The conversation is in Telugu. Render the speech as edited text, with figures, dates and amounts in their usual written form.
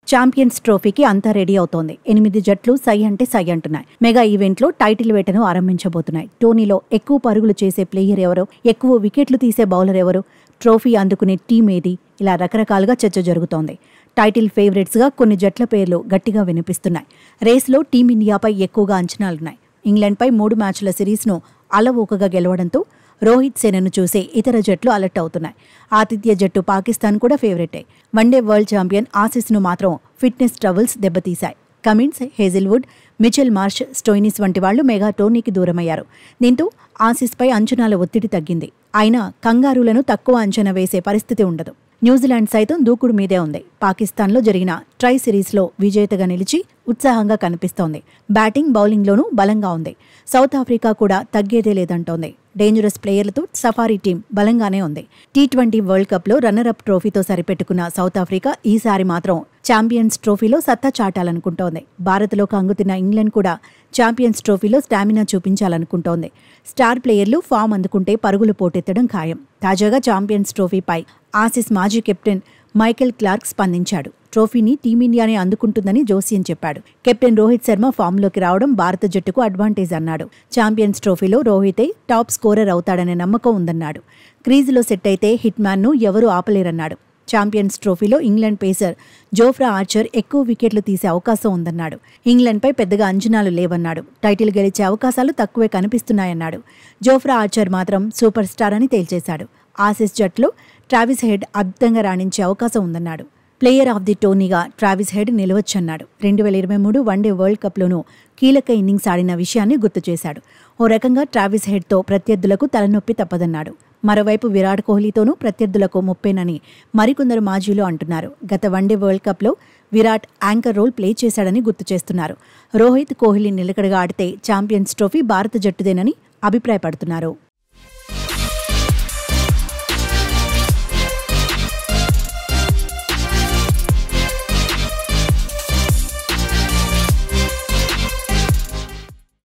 ఛాంపియన్స్ ట్రోఫీకి అంతా రెడీ అవుతోంది. 8 జట్లు సై అంటే సై అంటున్నాయి. మెగా ఈవెంట్లో టైటిల్ వేటను ఆరంభించబోతున్నాయి. టోర్నీలో ఎక్కువ పరుగులు చేసే ప్లేయర్ ఎవరు, ఎక్కువ వికెట్లు తీసే బౌలర్ ఎవరు, ట్రోఫీ అందుకునే టీం ఏది, ఇలా రకరకాలుగా చర్చ జరుగుతోంది. టైటిల్ ఫేవరెట్స్గా కొన్ని జట్ల పేర్లు గట్టిగా వినిపిస్తున్నాయి. రేస్లో టీమిండియాపై ఎక్కువగా అంచనాలున్నాయి. ఇంగ్లాండ్పై 3 మ్యాచ్ల సిరీస్ను అలవోకగా గెలవడంతో రోహిత్ సేనను చూసే ఇతర జట్లు అలర్ట్ అవుతున్నాయి. ఆతిథ్య జట్టు పాకిస్తాన్ కూడా ఫేవరెటే. వన్డే వరల్డ్ ఛాంపియన్ ఆసీస్ను మాత్రం ఫిట్నెస్ ట్రబుల్స్ దెబ్బతీశాయి. Cummins, Hazlewood, Mitchell Marsh, Stoinis వంటి వాళ్లు మెగా టోర్నీకి దూరమయ్యారు. దీంతో ఆసీస్పై అంచనాల ఒత్తిడి తగ్గింది. అయినా కంగారూలను తక్కువ అంచనా వేసే పరిస్థితి ఉండదు. న్యూజిలాండ్ సైతం దూకుడు మీదే ఉంది. పాకిస్తాన్లో జరిగిన ట్రై సిరీస్లో విజేతగా నిలిచి ఉత్సాహంగా కనిపిస్తోంది. బ్యాటింగ్, బౌలింగ్లోనూ బలంగా ఉంది. సౌత్ ఆఫ్రికా కూడా తగ్గేదే లేదంటోంది. డేంజరస్ ప్లేయర్లతో సఫారీ టీం బలంగానే ఉంది. టీ20 వరల్డ్ కప్లో రన్నరప్ ట్రోఫీతో సరిపెట్టుకున్న సౌత్ ఆఫ్రికా ఈసారి మాత్రం ఛాంపియన్స్ ట్రోఫీలో సత్తా చాటాలనుకుంటోంది. భారత్లో కంగుతిన్న ఇంగ్లాండ్ కూడా ఛాంపియన్స్ ట్రోఫీలో స్టామినా చూపించాలనుకుంటోంది. స్టార్ ప్లేయర్లు ఫామ్ అందుకుంటే పరుగులు పోటెత్తడం ఖాయం. తాజాగా ఛాంపియన్స్ ట్రోఫీపై ఆసీస్ మాజీ కెప్టెన్ మైకేల్ క్లార్క్ స్పందించాడు. ట్రోఫీని టీమిండియానే అందుకుంటుందని జోస్యం చెప్పాడు. కెప్టెన్ రోహిత్ శర్మ ఫామ్లోకి రావడం భారత జట్టుకు అడ్వాంటేజ్ అన్నాడు. ఛాంపియన్స్ ట్రోఫీలో రోహితే టాప్ స్కోరర్ అవుతాడనే నమ్మకం ఉందన్నాడు. క్రీజులో సెట్ అయితే హిట్ మ్యాన్ను ఎవరూ ఆపలేరన్నాడు. ఛాంపియన్స్ ట్రోఫీలో ఇంగ్లాండ్ పేసర్ జోఫ్రా ఆర్చర్ ఎక్కువ వికెట్లు తీసే అవకాశం ఉందన్నాడు. ఇంగ్లాండ్పై పెద్దగా అంచనాలు లేవన్నాడు. టైటిల్ గెలిచే అవకాశాలు తక్కువే కనిపిస్తున్నాయన్నాడు. జోఫ్రా ఆర్చర్ మాత్రం సూపర్ స్టార్ అని తేల్చేశాడు. ఆసీస్ జట్టులో ట్రావిస్ హెడ్ అద్భుతంగా రాణించే అవకాశం ఉందన్నాడు. ప్లేయర్ ఆఫ్ ది టోర్నీగా ట్రావిస్ హెడ్ నిలవచ్చన్నాడు. 2023 వన్డే వరల్డ్ కప్లోనూ కీలక ఇన్నింగ్స్ ఆడిన విషయాన్ని గుర్తు చేశాడు. ఓ రకంగా ట్రావిస్ హెడ్తో ప్రత్యర్థులకు తలనొప్పి తప్పదన్నాడు. మరోవైపు విరాట్ కోహ్లీతోనూ ప్రత్యర్థులకు ముప్పేనని మరికొందరు మాజీలు అంటున్నారు. గత వన్డే వరల్డ్ కప్లో విరాట్ యాంకర్ రోల్ ప్లే చేశాడని గుర్తు చేస్తున్నారు. రోహిత్, కోహ్లీ నిలకడగా ఆడితే ఛాంపియన్స్ ట్రోఫీ భారత జట్టుదేనని అభిప్రాయపడుతున్నారు.